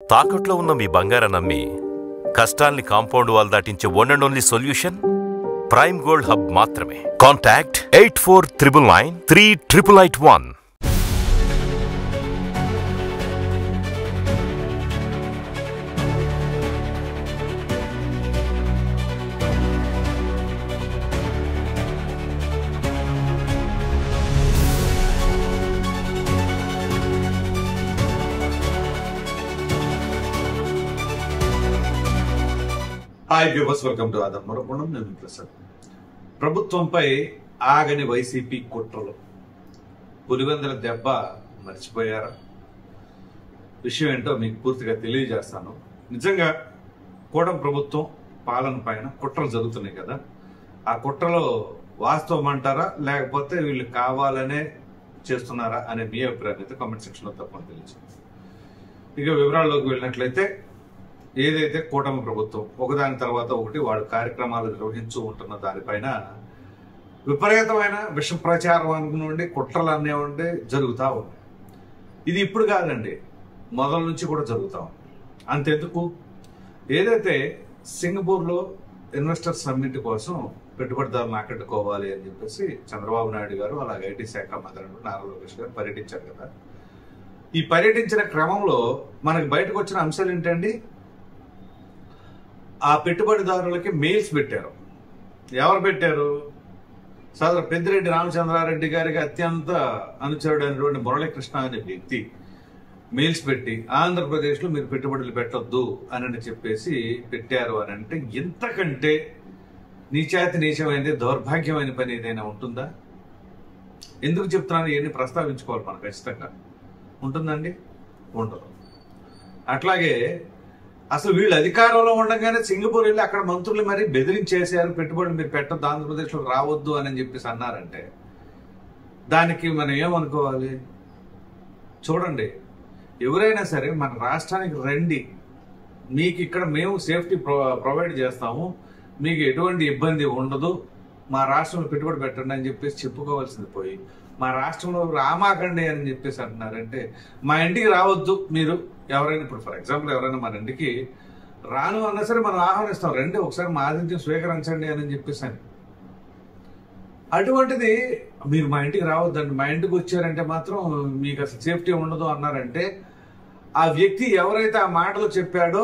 తాకట్లో ఉన్న మీ బంగారాన్ని అమ్మి కష్టాల్ని కాంపౌండ్ వాల్ దాటించే one and only solution Prime Gold Hub మాత్రమే. Contact 8499938881. Hi viewers, welcome to other మరొకడం. నేను ప్రసాద్. ప్రభుత్వంపై ఆగని వైసీపీ కుట్రలు, పులివెందుల దెబ్బ మర్చిపోయారా? విషయం ఏంటో మీకు పూర్తిగా తెలియజేస్తాను. నిజంగా కూటమి ప్రభుత్వం పాలన పైన కుట్రలు జరుగుతున్నాయి కదా, ఆ కుట్రలో వాస్తవం అంటారా లేకపోతే వీళ్ళు కావాలనే చేస్తున్నారా అనే మీ అభిప్రాయం అయితే కామెంట్ సెక్షన్లో తప్పని తెలియజేయండి. ఇక వివరాల్లోకి వెళ్ళినట్లయితే, ఏదైతే కూటమి ప్రభుత్వం ఒకదాని తర్వాత ఒకటి వాడు కార్యక్రమాలు నిర్వహించు ఉంటున్న దానిపైన విపరీతమైన విష ప్రచారం అనుకుని కుట్రలు అనేవండి జరుగుతూ ఉన్నాయి. ఇది ఇప్పుడు కాదండి, మొదల నుంచి కూడా జరుగుతూ ఉంది. అంతెందుకు, ఏదైతే సింగపూర్లో ఇన్వెస్టర్ సమ్మిట్ కోసం పెట్టుబడిదారులను ఆకట్టుకోవాలి అని చెప్పేసి చంద్రబాబు నాయుడు గారు అలాగే ఐటీ శాఖ మంత్రి నారా లోకేష్ గారు పర్యటించారు కదా. ఈ పర్యటించిన క్రమంలో మనకి బయటకు వచ్చిన అంశాలు ఏంటండి? ఆ పెట్టుబడిదారులకి మెయిల్స్ పెట్టారు. ఎవరు పెట్టారు? సదరు పెద్దిరెడ్డి రామచంద్రారెడ్డి గారికి అత్యంత అనుచరుడైనటువంటి మురళీకృష్ణ అనే వ్యక్తి మెయిల్స్ పెట్టి ఆంధ్రప్రదేశ్లో మీరు పెట్టుబడులు పెట్టొద్దు అని చెప్పేసి పెట్టారు అని అంటే, ఎంతకంటే నీచాతి నీచమైనది దౌర్భాగ్యమైన పని ఏదైనా ఉంటుందా? ఎందుకు చెప్తున్నాను, ఇవన్నీ ప్రస్తావించుకోవాలి మనం ఖచ్చితంగా. ఉంటుందండి? ఉండదు. అట్లాగే అసలు వీళ్ళు అధికారంలో ఉండగానే సింగపూర్ వెళ్ళి అక్కడ మంత్రులు మరి బెదిరించేసారు, పెట్టుబడులు మీరు పెట్టొద్దు, ఆంధ్రప్రదేశ్లో రావద్దు అని చెప్పేసి అన్నారంటే దానికి మనం ఏమనుకోవాలి? చూడండి, ఎవరైనా సరే మన రాష్ట్రానికి రండి, మీకు ఇక్కడ మేము సేఫ్టీ ప్రొవైడ్ చేస్తాము, మీకు ఎటువంటి ఇబ్బంది ఉండదు, మా రాష్ట్రంలో పెట్టుబడి పెట్టండి అని చెప్పేసి చెప్పుకోవాల్సింది పోయి మా రాష్ట్రంలో రామాకండి అని చెప్పేసి అంటున్నారంటే, మా ఇంటికి రావద్దు మీరు ఎవరైనా, ఇప్పుడు ఫర్ ఎగ్జాంపుల్ ఎవరైనా మన ఇంటికి రాను అన్నా సరే మనం ఆహ్వానిస్తాం, రండి ఒకసారి మా ఆతిథ్యం స్వీకరించండి అని చెప్పేసి అని. అటువంటిది మీరు మా ఇంటికి రావద్దండి, మా ఇంటికి వచ్చారంటే మాత్రం మీకు అసలు సేఫ్టీ ఉండదు అన్నారంటే, ఆ వ్యక్తి ఎవరైతే ఆ మాటలు చెప్పాడో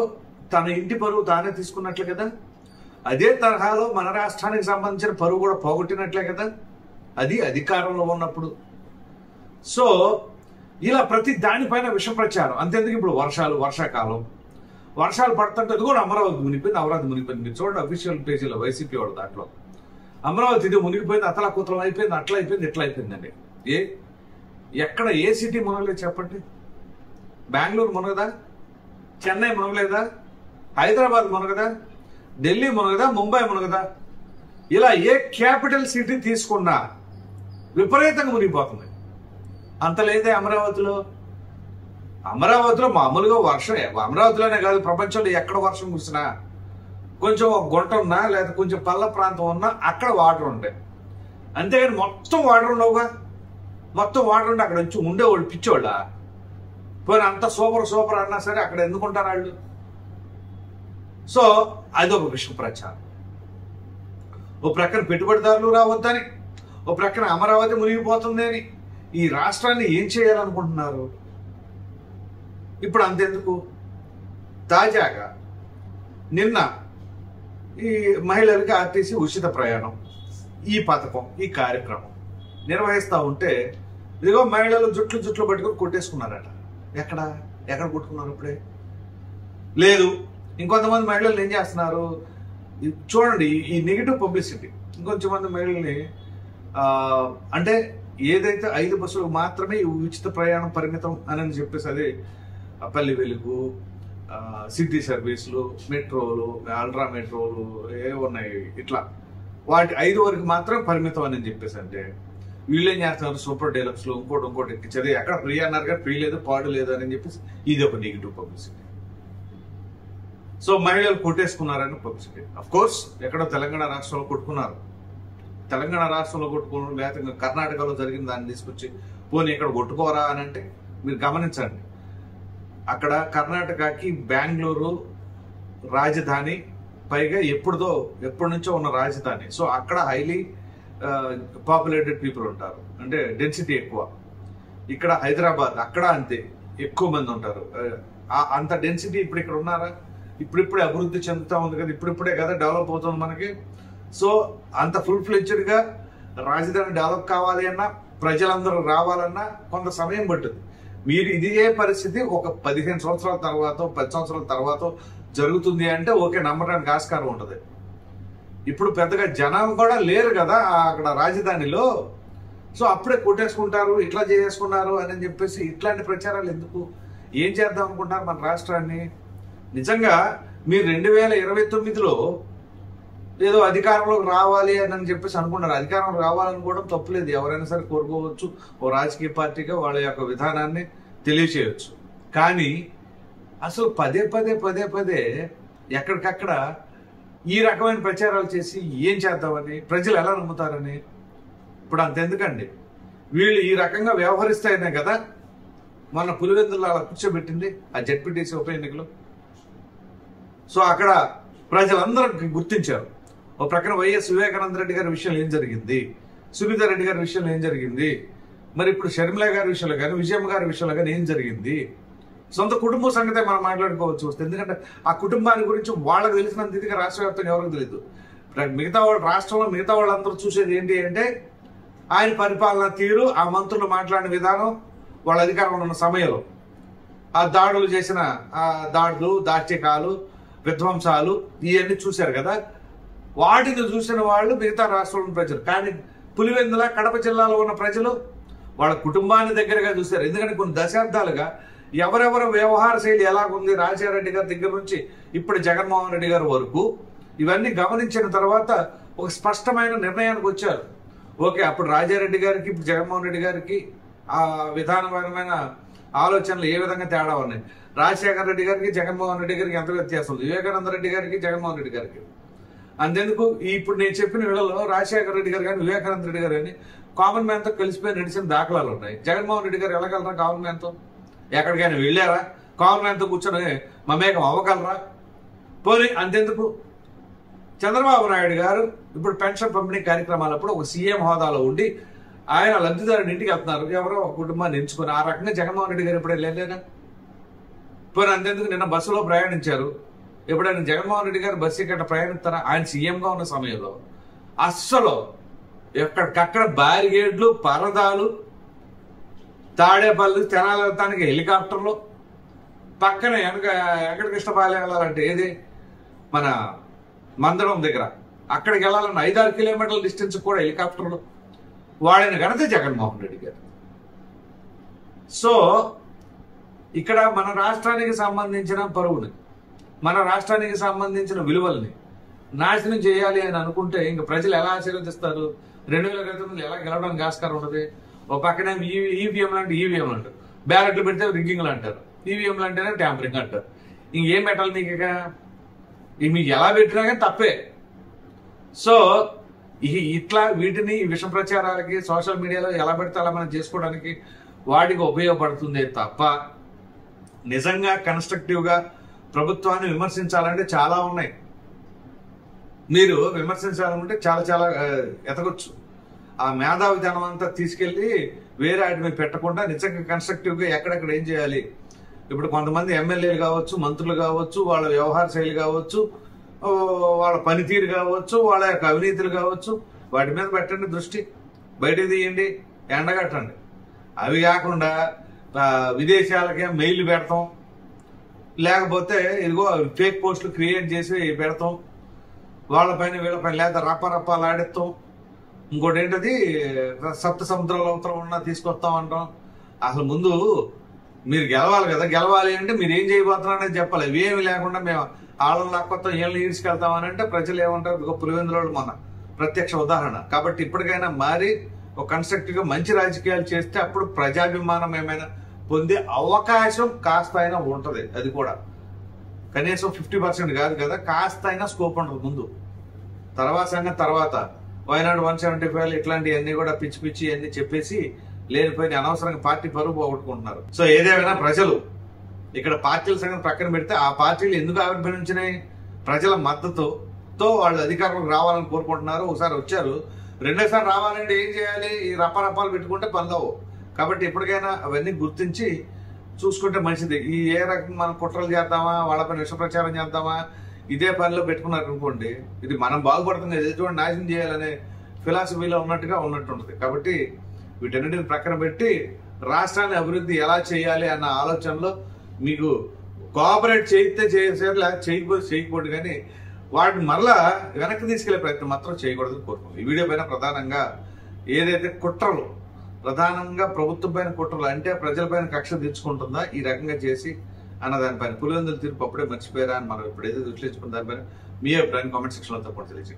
తన ఇంటి పరువు తానే తీసుకున్నట్లే కదా. అదే తరహాలో మన రాష్ట్రానికి సంబంధించిన పరువు కూడా పోగొట్టినట్లే కదా, అది అధికారంలో ఉన్నప్పుడు. సో ఇలా ప్రతి దానిపైన విష ప్రచారం. అంతేందుకు ఇప్పుడు వర్షాకాలం వర్షాలు పడుతుంటే అది కూడా అమరావతి మునిగిపోయింది, అమరావతి మునిగిపోయింది. మీరు చూడండి అఫీషియల్ పేజీలో వైసీపీ వాడు దాంట్లో అమరావతి ఇది మునిగిపోయింది, అతలాకుతలం అయిపోయింది, అట్లా అయిపోయింది, ఇట్లా అయిపోయిందండి. ఎక్కడ ఏ సిటీ మునగలేదు చెప్పండి? బెంగళూరు మునగదా? చెన్నై మునగలేదా? హైదరాబాద్ మునగదా? ఢిల్లీ మునగదా? ముంబై మునగదా? ఇలా ఏ క్యాపిటల్ సిటీ తీసుకున్నా విపరీతంగా మునిగిపోతుంది. అంత లేదే అమరావతిలో. అమరావతిలో మామూలుగా వర్షం, అమరావతిలోనే కాదు ప్రపంచంలో ఎక్కడ వర్షం కురిసినా కొంచెం ఒక గుంట ఉన్నా లేదా కొంచెం పల్ల ప్రాంతం ఉన్నా అక్కడ వాటర్ ఉండే, అంతేగాని మొత్తం వాటర్ ఉండవుగా. మొత్తం వాటర్ ఉంటే అక్కడ వచ్చి ఉండేవాళ్ళు పిచ్చోళ్ళ. పోయిన అంత సూపర్ అన్నా సరే అక్కడ ఎందుకుంటారు వాళ్ళు? సో అదొక విషయ ప్రచారం. ఓ ప్రక్కన పెట్టుబడిదారులు రావద్దని, ఓ ప్రక్కన అమరావతి మునిగిపోతుంది అని ఈ రాష్ట్రాన్ని ఏం చేయాలనుకుంటున్నారు? ఇప్పుడు అంతెందుకు, తాజాగా నిన్న ఈ మహిళలకి ఆర్టీసీ ఉచిత ప్రయాణం ఈ పథకం, ఈ కార్యక్రమం నిర్వహిస్తూ ఉంటే ఇదిగో మహిళలు జుట్లు పట్టుకొని కొట్టేసుకున్నారట. ఎక్కడ కొట్టుకున్నారు? ఇప్పుడే లేదు. ఇంకొంతమంది మహిళలు ఏం చేస్తున్నారు చూడండి, ఈ నెగిటివ్ పబ్లిసిటీ. ఇంకొంచెం మంది మహిళల్ని అంటే ఏదైతే 5 బస్సులకు మాత్రమే ఉచిత ప్రయాణం పరిమితం అని చెప్పేసి, అదే పల్లి వెలుగు, సిటీ సర్వీసులు, మెట్రోలు, అల్ట్రా మెట్రోలు ఉన్నాయి, ఇట్లా వాటి 5 వరకు మాత్రం పరిమితం అని చెప్పేసి అంటే వీళ్ళేం చేస్తున్నారు? సూపర్ డీలక్స్లు ఇంకోటి ఎక్కించేది. ఎక్కడ ఫ్రీ అన్నారు కానీ ఫ్రీ లేదు, పాడు లేదు అని చెప్పేసి ఇది ఒక నెగిటివ్ పబ్లిసిటీ. సో మహిళలు కొట్టేసుకున్నారని పబ్లిసిటీ. అఫ్ కోర్స్ ఎక్కడో తెలంగాణ రాష్ట్రంలో కొట్టుకున్నారు, తెలంగాణ రాష్ట్రంలో కొట్టుకోవడం లేకపోతే కర్ణాటకలో జరిగిన దాన్ని తీసుకొచ్చి పోనీ ఇక్కడ కొట్టుకోరా అని అంటే మీరు గమనించండి. అక్కడ కర్ణాటకకి బెంగళూరు రాజధాని, పైగా ఎప్పటి నుంచో ఉన్న రాజధాని. సో అక్కడ హైలీ పాపులేటెడ్ పీపుల్ ఉంటారు, అంటే డెన్సిటీ ఎక్కువ. ఇక్కడ హైదరాబాద్ అక్కడ అంతే ఎక్కువ మంది ఉంటారు. అంత డెన్సిటీ ఇప్పుడు ఇక్కడ ఉన్నారా? ఇప్పుడిప్పుడే అభివృద్ధి చెందుతా ఉంది కదా, ఇప్పుడిప్పుడే కదా డెవలప్ అవుతుంది మనకి. సో అంత ఫుల్ ఫ్లెడ్జ్డ్ గా రాజధాని డెవలప్ కావాలి అన్నా, ప్రజలందరూ రావాలన్నా కొంత సమయం పట్టుద్ది. మీరు ఇదే పరిస్థితి ఒక 15 సంవత్సరాల తర్వాత 10 సంవత్సరాల తర్వాత జరుగుతుంది అంటే ఓకే, నమ్మడానికి ఆస్కారం ఉంటుంది. ఇప్పుడు పెద్దగా జనం కూడా లేరు కదా అక్కడ రాజధానిలో. సో అప్పుడే కొట్టేసుకుంటారు, ఇట్లా చేసుకున్నారు అని చెప్పేసి ఇట్లాంటి ప్రచారాలు ఎందుకు? ఏం చేద్దాం అనుకుంటారు మన రాష్ట్రాన్ని? నిజంగా మీరు 2029లో ఏదో అధికారంలోకి రావాలి అని చెప్పేసి అనుకున్నారు. అధికారంలో రావాలనుకోవడం తప్పులేదు, ఎవరైనా సరే కోరుకోవచ్చు. ఓ రాజకీయ పార్టీగా వాళ్ళ యొక్క విధానాన్ని తెలియచేయవచ్చు. కానీ అసలు పదే పదే ఎక్కడికక్కడ ఈ రకమైన ప్రచారాలు చేసి ఏం చేద్దామని, ప్రజలు ఎలా నమ్ముతారని. ఇప్పుడు అంతెందుకండి, వీళ్ళు ఈ రకంగా వ్యవహరిస్తాయనే కదా మన పులివెందుల్లో అలా కూర్చోబెట్టింది ఆ జెడ్పీటీసీ ఉప ఎన్నికలు. సో అక్కడ ప్రజలందరూ గుర్తించారు. ఒక ప్రక్కన వైఎస్ వివేకానంద రెడ్డి గారి విషయంలో ఏం జరిగింది, సునీతా రెడ్డి గారి విషయంలో ఏం జరిగింది, మరి ఇప్పుడు షర్మిల గారి విషయంలో కానీ విజయమ్మ గారి విషయంలో కానీ ఏం జరిగింది. సొంత కుటుంబం సంగతే మనం మాట్లాడుకోవచ్చు వస్తే, ఎందుకంటే ఆ కుటుంబాన్ని గురించి వాళ్ళకి తెలిసినంత ఇదిగా రాష్ట్ర వ్యాప్తంగా ఎవరికి తెలియదు. మిగతా వాళ్ళు రాష్ట్రంలో మిగతా వాళ్ళందరూ చూసేది ఏంటి అంటే ఆయన పరిపాలన తీరు, ఆ మంత్రులు మాట్లాడిన విధానం, వాళ్ళ అధికారంలో ఉన్న సమయంలో ఆ దాడులు చేసిన దాడులు, దాష్టికాలు, విధ్వంసాలు ఇవన్నీ చూశారు కదా. వాటిని చూసిన వాళ్ళు మిగతా రాష్ట్రంలో ప్రజలు. కానీ పులివెందుల కడప జిల్లాలో ఉన్న ప్రజలు వాళ్ళ కుటుంబాన్ని దగ్గరగా చూశారు. ఎందుకంటే కొన్ని దశాబ్దాలుగా ఎవరెవరి వ్యవహార శైలి ఎలాగుంది, రాజశేఖర రెడ్డి గారి దగ్గర నుంచి ఇప్పుడు జగన్మోహన్ రెడ్డి గారి వరకు ఇవన్నీ గమనించిన తర్వాత ఒక స్పష్టమైన నిర్ణయానికి వచ్చారు. ఓకే, అప్పుడు రాజారెడ్డి గారికి ఇప్పుడు జగన్మోహన్ రెడ్డి గారికి ఆ విధానపరమైన ఆలోచనలు ఏ విధంగా తేడా ఉన్నాయి, రాజశేఖర రెడ్డి గారికి జగన్మోహన్ రెడ్డి గారికి ఎంత వ్యత్యాసం ఉంది, వివేకానంద రెడ్డి గారికి జగన్మోహన్ రెడ్డి గారికి. అంతెందుకు ఇప్పుడు నేను చెప్పిన వీళ్ళలో రాజశేఖర రెడ్డి గారు కానీ వివేకానంద రెడ్డి గారు కానీ కామన్ మ్యాన్తో కలిసిపోయి నడిచిన దాఖలాలు ఉన్నాయి. జగన్మోహన్ రెడ్డి గారు వెళ్ళగలరా కామన్ మ్యాన్తో? ఎక్కడికైనా వెళ్ళారా? కామన్ మ్యాన్తో కూర్చొని మమేకం అవ్వగలరా? పోనీ అంతెందుకు, చంద్రబాబు నాయుడు గారు ఇప్పుడు పెన్షన్ పంపిణీ కార్యక్రమాలప్పుడు ఒక సీఎం హోదాలో ఉండి ఆయన లబ్ధిదారుని ఇంటికి వెళ్తున్నారు, ఎవరో ఒక కుటుంబాన్ని ఎంచుకొని. ఆ రకంగా జగన్మోహన్ రెడ్డి గారు ఎప్పుడైనా వెళ్ళలేదా? పోనీ అంతెందుకు, నిన్న బస్సులో ప్రయాణించారు. ఎప్పుడైనా జగన్మోహన్ రెడ్డి గారు బస్సు ఇక్కడ ప్రయాణిస్తారా? ఆయన సీఎంగా ఉన్న సమయంలో అస్సలు ఎక్కడికక్కడ బ్యారిగేడ్లు, పరదాలు, తాడేపల్లి తెనాలి వెళ్తానికి హెలికాప్టర్లు, పక్కన వెంకటకృష్ణపాలెం వెళ్ళాలంటే ఏది మన మందడం దగ్గర అక్కడికి వెళ్ళాలన్న 5-6 కిలోమీటర్ల డిస్టెన్స్ కూడా హెలికాప్టర్లు వాడిన ఘనత జగన్మోహన్ రెడ్డి గారు. సో ఇక్కడ మన రాష్ట్రానికి సంబంధించిన పరువుని, మన రాష్ట్రానికి సంబంధించిన విలువల్ని నాశనం చేయాలి అని అనుకుంటే ఇంక ప్రజలు ఎలా ఆశీర్వదిస్తారు? 2020 ఎలా గెలవడానికి ఆస్కారం ఉంటుంది? ఒక పక్కన ఈవీఎంలు అంటే ఈవీఎంలు అంటారు, బ్యాలెట్లు పెడితే రిగ్గింగ్లు అంటారు, ఈవీఎంలు అంటేనే ట్యాంపరింగ్ అంటారు. ఇంకేం పెట్టాలి మీకు? ఇక మీకు ఎలా పెట్టినా కానీ తప్పే. సో ఇట్లా వీటిని విష ప్రచారాలకి సోషల్ మీడియాలో ఎలా పెడితే అలా మనం చేసుకోవడానికి వాటికి ఉపయోగపడుతుందే తప్ప నిజంగా కన్స్ట్రక్టివ్గా ప్రభుత్వాన్ని విమర్శించాలంటే చాలా ఉన్నాయి. మీరు విమర్శించాలంటే చాలా ఎతకొచ్చు. ఆ మేధావితనం అంతా తీసుకెళ్లి వేరే వాటి మీద పెట్టకుండా నిజంగా కన్స్ట్రక్టివ్గా ఎక్కడెక్కడ ఏం చేయాలి. ఇప్పుడు కొంతమంది ఎమ్మెల్యేలు కావచ్చు, మంత్రులు కావచ్చు, వాళ్ళ వ్యవహార శైలి కావచ్చు, వాళ్ళ పనితీరు కావచ్చు, వాళ్ళ యొక్క అవినీతులు కావచ్చు, వాటి మీద పెట్టండి దృష్టి, బయటకు తీయండి, ఎండగట్టండి. అవి కాకుండా విదేశాలకే మెయిల్ పెడతాం, లేకపోతే ఇదిగో ఫేక్ పోస్టులు క్రియేట్ చేసి పెడతాం, వాళ్ళపైన వీళ్ళపైన లేదా రప్ప ఆడెత్తాం. ఇంకోటి ఏంటది సప్త సముద్రాల అవతరం ఉన్నా తీసుకొస్తాం అంటాం. అసలు ముందు మీరు గెలవాలి కదా, గెలవాలి అంటే మీరు ఏం చేయబోతున్నారనేది చెప్పాలి. ఇవేమి లేకుండా మేము ఆళ్ళని లాక్కొస్తాం, వీళ్ళని ఈడ్చుకెళ్తామని అంటే ప్రజలు ఏమంటారు? పులివెందుల మన ప్రత్యక్ష ఉదాహరణ. కాబట్టి ఇప్పటికైనా మారి ఒక కన్స్ట్రక్టివ్ గా మంచి రాజకీయాలు చేస్తే అప్పుడు ప్రజాభిమానం ఏమైనా పొందే అవకాశం కాస్త అయినా ఉంటది. అది కూడా కనీసం 50% కాదు కదా, కాస్త అయినా స్కోప్ ఉంటుంది ముందు. తర్వాత సంగతి తర్వాత. వైనాడు 175 ఇట్లాంటివన్నీ కూడా పిచ్చి అన్ని చెప్పేసి లేనిపోయిన అనవసరంగా పార్టీ పరువు పోగొట్టుకుంటున్నారు. సో ఏదేమైనా ప్రజలు ఇక్కడ పార్టీల సంగతి పక్కన పెడితే ఆ పార్టీలు ఎందుకు ఆవిర్భవించినాయి? ప్రజల మద్దతుతో వాళ్ళు అధికారంలోకి రావాలని కోరుకుంటున్నారు. ఒకసారి వచ్చారు, రెండోసారి రావాలంటే ఏం చేయాలి? ఈ రపాలు పెట్టుకుంటే పనులవు. కాబట్టి ఎప్పటికైనా అవన్నీ గుర్తించి చూసుకుంటే మంచిది. ఈ ఏ రకం మనం కుట్రలు చేద్దామా, వాళ్ళపైన విష ప్రచారం చేద్దామా, ఇదే పనిలో పెట్టుకున్నారు అనుకోండి, ఇది మనం బాగుపడుతుంది, ఎదుటి నాశనం చేయాలనే ఫిలాసఫీలో ఉన్నట్టుంటుంది. కాబట్టి వీటన్నిటిని ప్రక్కన పెట్టి రాష్ట్రాన్ని అభివృద్ధి ఎలా చేయాలి అన్న ఆలోచనలో మీకు కోఆపరేట్ చేయితే చేసారు, లేకపోతే చేయకపోతే కానీ వాటిని మరలా వెనక్కి తీసుకెళ్లే ప్రయత్నం మాత్రం చేయకూడదు కోరుకుంది. ఈ వీడియో పైన ప్రధానంగా ఏదైతే కుట్రలు, ప్రధానంగా ప్రభుత్వం పైన కుట్రలు అంటే ప్రజలపైన కక్ష తెచ్చుకుంటుందా ఈ రకంగా చేసి అన్న దానిపైన పులివెందుల తీర్పు అప్పుడే మర్చిపోయారా అని మనం ఇప్పుడు ఏదైతే విశ్లేషించుకున్న దానిపైన మీ అభిప్రాయం కామెంట్ సెక్షన్లో తప్పకుండా తెలియజేయండి.